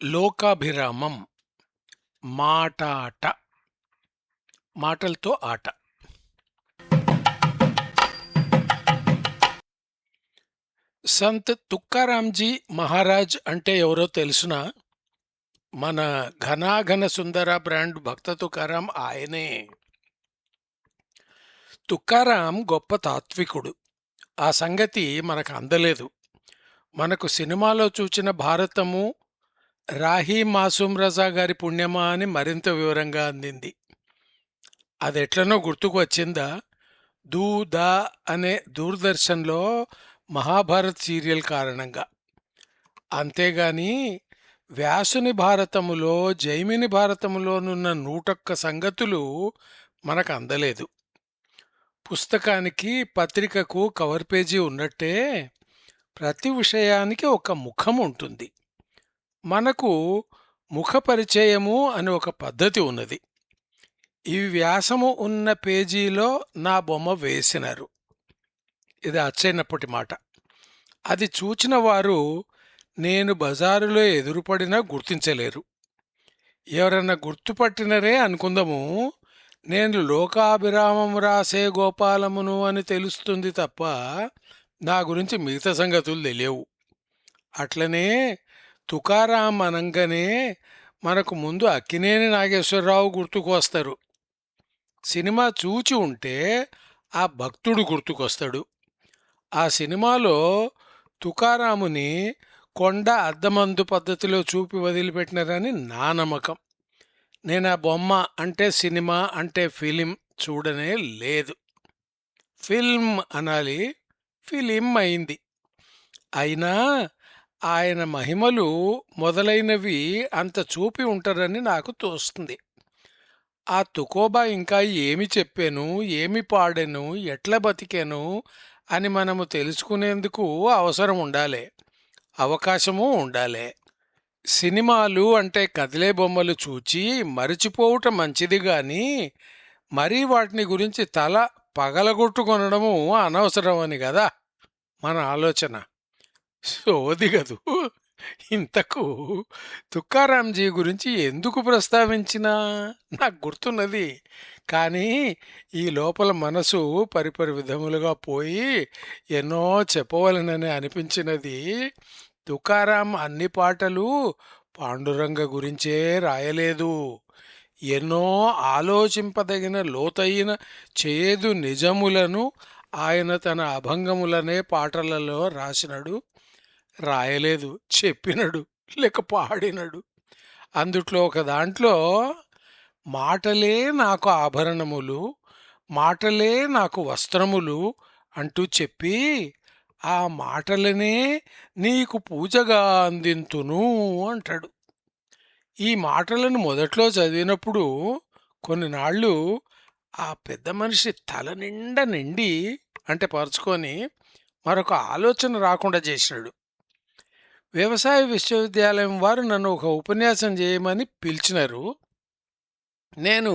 లోకాభిరామం మాటాట మాటలతో ఆట. సంత్ తుకారాంజీ మహారాజ్ అంటే ఎవరో తెలుసునా? మన ఘనాఘన సుందర బ్రాండ్ భక్త తుకారాం ఆయనే. తుకారాం గొప్ప తాత్వికుడు. ఆ సంగతి మనకు అందలేదు. మనకు సినిమాలో చూచిన భారతము రాహీ మాసూమ్ రజా గారి పుణ్యమా అని మరింత వివరంగా అందింది. అదెట్లనో గుర్తుకు వచ్చిందా? దూ దా అనే దూరదర్శన్లో మహాభారత్ సీరియల్ కారణంగా. అంతేగాని వ్యాసుని భారతములో జైమిని భారతములోనున్న 101 సంగతులు మనకు అందలేదు. పుస్తకానికి పత్రికకు కవర్ పేజీ ఉన్నట్టే ప్రతి విషయానికి ఒక ముఖం ఉంటుంది. మనకు ముఖ పరిచయము అని ఒక పద్ధతి ఉన్నది. ఈ వ్యాసము ఉన్న పేజీలో నా బొమ్మ వేసినారు. ఇది అచ్చైనప్పటి మాట. అది చూచిన వారు నేను బజారులో ఎదురుపడినా గుర్తించలేరు. ఎవరన్నా గుర్తుపట్టినరే అనుకుందాము, నేను లోకాభిరామం రాసే గోపాలమును అని తెలుస్తుంది తప్ప నా గురించి మిగతా సంగతులు తెలియవు. అట్లనే తుకారాం అనంగానే మనకు ముందు అక్కినేని నాగేశ్వరరావు గుర్తుకు వస్తారు. సినిమా చూచి ఉంటే ఆ భక్తుడు గుర్తుకొస్తాడు. ఆ సినిమాలో తుకారాముని కొండ అద్దమందు పద్ధతిలో చూపి వదిలిపెట్టినారని నా నమ్మకం. నేను ఆ బొమ్మ అంటే సినిమా అంటే ఫిలిం చూడనే లేదు. ఫిల్మ్ అనాలి, ఫిలిం అయింది. అయినా ఆయన మహిమలు మొదలైనవి అంత చూపి ఉంటారని నాకు తోస్తుంది. ఆ తుకోబా ఇంకా ఏమి చెప్పాను, ఏమి పాడాను, ఎట్లా బతికాను అని మనము తెలుసుకునేందుకు అవసరం ఉండాలి, అవకాశము ఉండాలి. సినిమాలు అంటే కదిలే బొమ్మలు చూచి మరిచిపోవటం మంచిది గాని మరీ వాటిని గురించి తల పగలగొట్టుకొనడము అనవసరం అని కదా మన ఆలోచన. సోదిగదు. ఇంతకు తుకారాంజీ గురించి ఎందుకు ప్రస్తావించినా నాకు గుర్తున్నది. కానీ ఈ లోపల మనసు పరిపరి విధములుగా పోయి ఎన్నో చెప్పవలనని అనిపించినది. తుకారాం అన్ని పాటలు పాండురంగ గురించే రాయలేదు. ఎన్నో ఆలోచింపదగిన లోతైన చేదు నిజములను ఆయన తన అభంగములనే పాటలలో రాసినడు, రాయలేదు, చెప్పినడు, లేక పాడినడు. అందుట్లో ఒక దాంట్లో మాటలే నాకు ఆభరణములు, మాటలే నాకు వస్త్రములు అంటూ చెప్పి ఆ మాటలనే నీకు పూజగా అందింతును అంటాడు. ఈ మాటలను మొదట్లో చదివినప్పుడు కొన్ని నాళ్ళు ఆ పెద్ద మనిషి తల నిండా నిండి అంటే పరుచుకొని మరొక ఆలోచన రాకుండా చేసినాడు. వ్యవసాయ విశ్వవిద్యాలయం వారు నన్ను ఒక ఉపన్యాసం చేయమని పిలిచినారు. నేను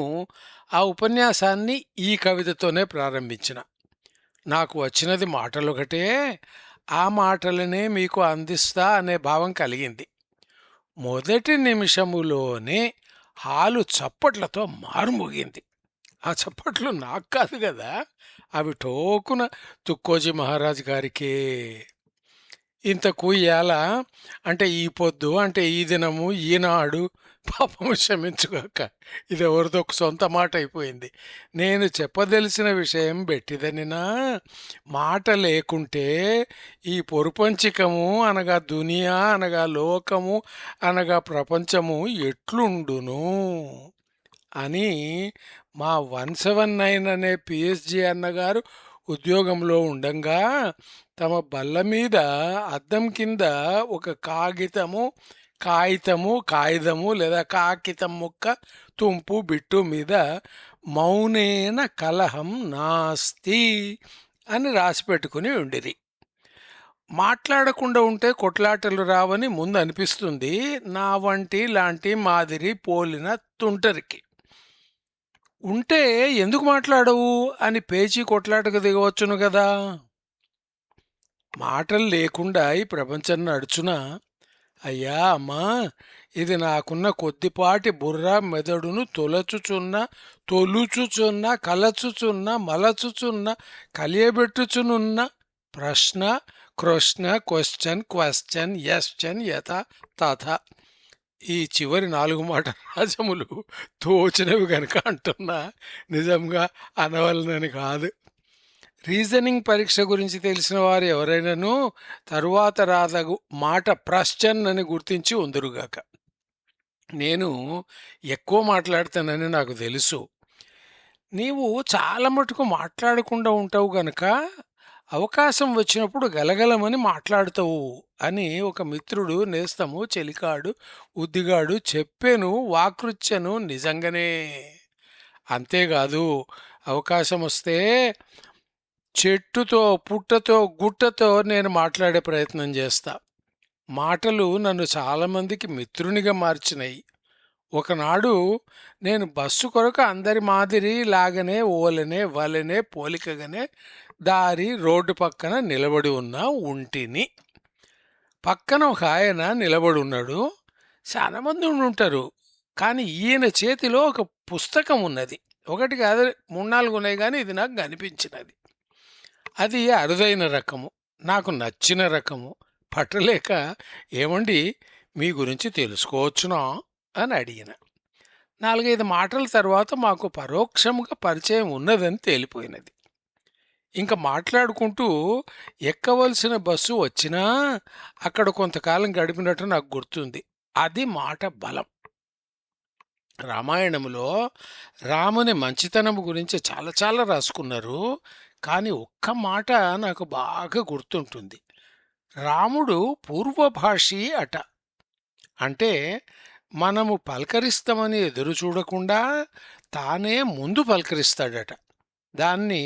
ఆ ఉపన్యాసాన్ని ఈ కవితతోనే ప్రారంభించిన. నాకు వచ్చినది మాటలొకటే, ఆ మాటలనే మీకు అందిస్తా అనే భావం కలిగింది. మొదటి నిమిషములోనే హాలు చప్పట్లతో మారుమోగింది. ఆ చప్పట్లు నాకు కాదు కదా, అవి టోకున తుక్కోజీ మహారాజ్ గారికే. ఇంతకు ఎలా అంటే ఈ పొద్దు అంటే ఈ దినము ఈనాడు పాపము క్షమించుగాక, ఇది ఎవరిదో ఒక సొంత మాట అయిపోయింది. నేను చెప్పదలిసిన విషయం బెట్టిదనినా మాట లేకుంటే ఈ పొరుపంచికము అనగా దునియా అనగా లోకము అనగా ప్రపంచము ఎట్లుండును అని మా 179 అనే పిహెచ్డి అన్నగారు ఉద్యోగంలో ఉండంగా తమ బల్ల మీద అద్దం కింద ఒక కాగితము లేదా కాగితం ముక్క తుంపు బిట్టు మీద మౌనేన కలహం నాస్తి అని రాసి పెట్టుకుని ఉండిరి. మాట్లాడకుండా ఉంటే కొట్లాటలు రావని ముందు అనిపిస్తుంది నా వంటి లాంటి మాదిరి పోలిన తుంటరికి. ఉంటే ఎందుకు మాట్లాడవు అని పేచీ కొట్లాటకు దిగవచ్చును కదా. మాటలు లేకుండా ఈ ప్రపంచం నడుచునా? అయ్యా అమ్మా, ఇది నాకున్న కొద్దిపాటి బుర్ర మెదడును తొలుచుచున్న కలచుచున్న మలచుచున్న కలియబెట్టుచునున్న ప్రశ్న కృష్ణ క్వశ్చన్ క్వశ్చన్ యశ్చన్ యథ తథ. ఈ చివరి 4 మాట రాజములు తోచినవి గనుక అంటున్నా, నిజంగా అనవలనని కాదు. రీజనింగ్ పరీక్ష గురించి తెలిసిన వారు ఎవరైనాను తరువాత రాదగు మాట ప్రశ్చన్ అని గుర్తించి ఉందరుగాక. నేను ఎక్కువ మాట్లాడతానని నాకు తెలుసు. నీవు చాలా మటుకు మాట్లాడకుండా ఉంటావు గనక అవకాశం వచ్చినప్పుడు గలగలమని మాట్లాడుతావు అని ఒక మిత్రుడు, నేస్తము, చెలికాడు, ఉద్దిగాడు చెప్పాను. వాకృత్యను నిజంగానే. అంతేకాదు, అవకాశం వస్తే చెట్టుతో పుట్టతో గుట్టతో నేను మాట్లాడే ప్రయత్నం చేస్తా. మాటలు నన్ను చాలామందికి మిత్రునిగా మార్చినాయి. ఒకనాడు నేను బస్సు కొరకు అందరి మాదిరి లాగనే ఓలనే వలనే పోలికగానే రోడ్డు పక్కన నిలబడి ఉన్న ఉంటిని. పక్కన ఒక ఆయన నిలబడి ఉన్నాడు. చాలా మంది ఉంటారు, కానీ ఈయన చేతిలో ఒక పుస్తకం ఉన్నది. ఒకటి కాదు, 3-4 ఉన్నాయి, కానీ ఇది నాకు కనిపించినది. అది అరుదైన రకము, నాకు నచ్చిన రకము. పట్టలేక, ఏమండి మీ గురించి తెలుసుకోవచ్చునా అని అడిగిన. 4-5 మాటల తర్వాత మాకు పరోక్షముగా పరిచయం ఉన్నదని తేలిపోయినది. ఇంకా మాట్లాడుకుంటూ ఎక్కవలసిన బస్సు వచ్చినా అక్కడ కొంతకాలం గడిపినట్టు నాకు గుర్తుంది. అది మాట బలం. రామాయణంలో రాముని మంచితనం గురించి చాలా చాలా రాసుకున్నారు, కానీ ఒక్క మాట నాకు బాగా గుర్తుంటుంది. రాముడు పూర్వభాషి అట. అంటే మనము పలకరిస్తామని ఎదురు చూడకుండా తానే ముందు పలకరిస్తాడట. దాన్ని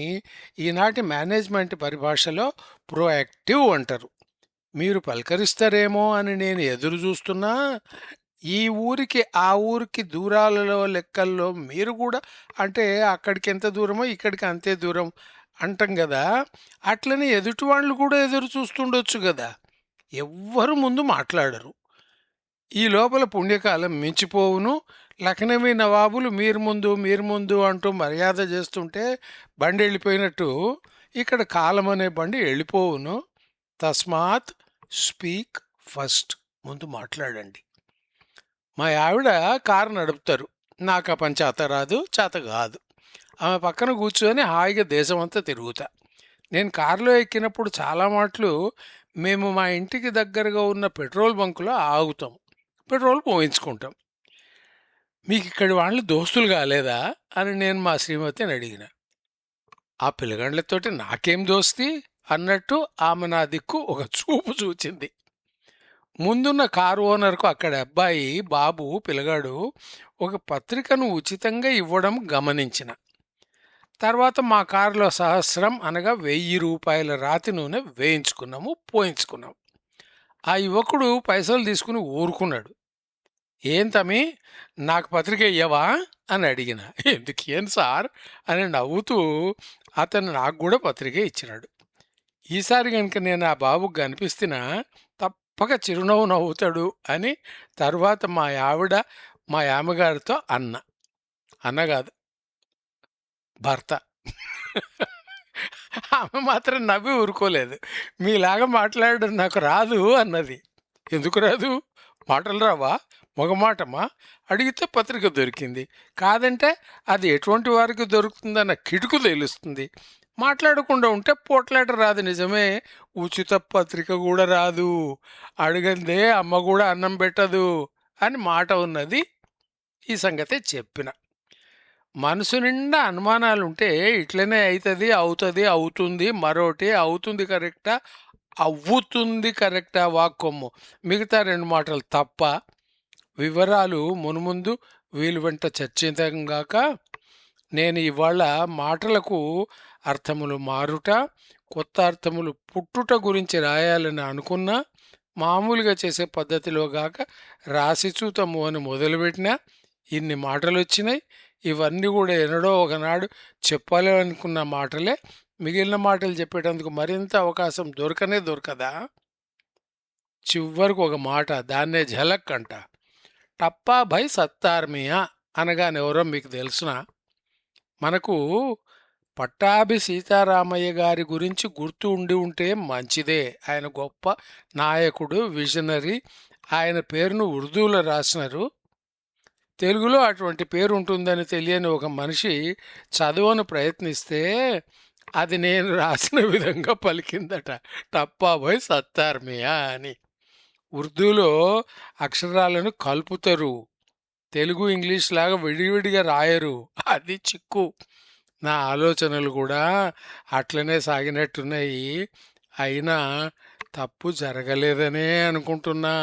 ఈనాటి మేనేజ్మెంట్ పరిభాషలో ప్రోయాక్టివ్ అంటారు. మీరు పలకరిస్తారేమో అని నేను ఎదురు చూస్తున్నా, ఈ ఊరికి ఆ ఊరికి దూరాలలో లెక్కల్లో మీరు కూడా, అంటే అక్కడికి ఎంత దూరమో ఇక్కడికి అంతే దూరం అంటాం కదా, అట్లనే ఎదుటి వాళ్ళు కూడా ఎదురు చూస్తుండొచ్చు కదా. ఎవ్వరు ముందు మాట్లాడరు. ఈ లోపల పుణ్యకాలం మించిపోవును. లఖనవీ నవాబులు మీరు ముందు అంటూ మర్యాద చేస్తుంటే బండి వెళ్ళిపోయినట్టు ఇక్కడ కాలం అనే బండి వెళ్ళిపోవును. తస్మాత్ స్పీక్ ఫస్ట్, ముందు మాట్లాడండి. మా ఆవిడ కారు నడుపుతారు. నాకు ఆ పని చేత రాదు, చేత కాదు. ఆమె పక్కన కూర్చొని హాయిగా దేశమంతా తిరుగుతా. నేను కారులో ఎక్కినప్పుడు చాలా మాటలు మేము మా ఇంటికి దగ్గరగా ఉన్న పెట్రోల్ బంకులో ఆగుతాం, పెట్రోల్ పోయించుకుంటాం. మీకు ఇక్కడి వాళ్ళు దోస్తులు కాలేదా అని నేను మా శ్రీమతిని అడిగిన. ఆ పిల్లగాండ్లతోటి నాకేం దోస్తి అన్నట్టు ఆమె నా దిక్కు ఒక చూపు చూచింది. ముందున్న కారు ఓనర్కు అక్కడి అబ్బాయి బాబు పిల్లగాడు ఒక పత్రికను ఉచితంగా ఇవ్వడం గమనించిన. తర్వాత మా కారులో 1000 అనగా 1000 రూపాయల రాతి నూనె పోయించుకున్నాము. ఆ యువకుడు పైసలు తీసుకుని ఊరుకున్నాడు. ఏం తమ్మి, నాకు పత్రిక ఇయ్యవా అని అడిగిన. ఎందుకేం సార్ అని నవ్వుతూ అతను నాకు కూడా పత్రిక ఇచ్చినాడు. ఈసారి కనుక నేను ఆ బాబుకు కనిపిస్తున్నా తప్పక చిరునవ్వు నవ్వుతాడు అని తర్వాత మా ఆవిడ మా ఆమెగారితో అన్నగాదు, భర్త. ఆమె మాత్రం నవ్వి ఊరుకోలేదు. మీలాగా మాట్లాడడం నాకు రాదు అన్నది. ఎందుకు రాదు? మాటలు రావా? మగమాటమా? అడిగితే పత్రిక దొరికింది, కాదంటే అది ఎటువంటి వారికి దొరుకుతుందన్న కిటుకు తెలుస్తుంది. మాట్లాడకుండా ఉంటే పోట్లాట రాదు. నిజమే, ఉచిత పత్రిక కూడా రాదు. అడిగందే అమ్మ కూడా అన్నం పెట్టదు అని మాట ఉన్నది. ఈ సంగతే చెప్పిన. మనసు నిండా అనుమానాలుంటే ఇట్లనే అవుతుంది, మరోటి అవుతుంది కరెక్టా, అవ్వుతుంది కరెక్టా వాక్కొమ్ము, మిగతా 2 మాటలు తప్ప. వివరాలు మునుముందు వీలు వెంట చర్చించగాక. నేను ఇవాళ మాటలకు అర్థములు మారుట, కొత్త అర్థములు పుట్టుట గురించి రాయాలని అనుకున్నా. మామూలుగా చేసే పద్ధతిలో గాక రాసి చూతము అని మొదలుపెట్టినా ఇన్ని మాటలు వచ్చినాయి. ఇవన్నీ కూడా ఎన్నడో ఒకనాడు చెప్పాలనుకున్న మాటలే. మిగిలిన మాటలు చెప్పేటందుకు మరింత అవకాశం దొరకదా? చివరికి ఒక మాట, దాన్నే ఝలక్ అంట. టప్పా భై సత్తార్మియా అనగానే ఎవరో మీకు తెలుసునా? మనకు పట్టాభి సీతారామయ్య గారి గురించి గుర్తు ఉండి ఉంటే మంచిదే. ఆయన గొప్ప నాయకుడు, విజనరీ. ఆయన పేరును ఉర్దూలో రాసినారు. తెలుగులో అటువంటి పేరు ఉంటుందని తెలియని ఒక మనిషి చదవను ప్రయత్నిస్తే అది నేను రాసిన విధంగా పలికిందట, టప్పాబోయ్ సత్తార్మియా అని. ఉర్దూలో అక్షరాలను కలుపుతారు, తెలుగు ఇంగ్లీష్ లాగా విడివిడిగా రాయరు. అది చిక్కు. నా ఆలోచనలు కూడా అట్లనే సాగినట్టున్నాయి. అయినా తప్పు జరగలేదనే అనుకుంటున్నా.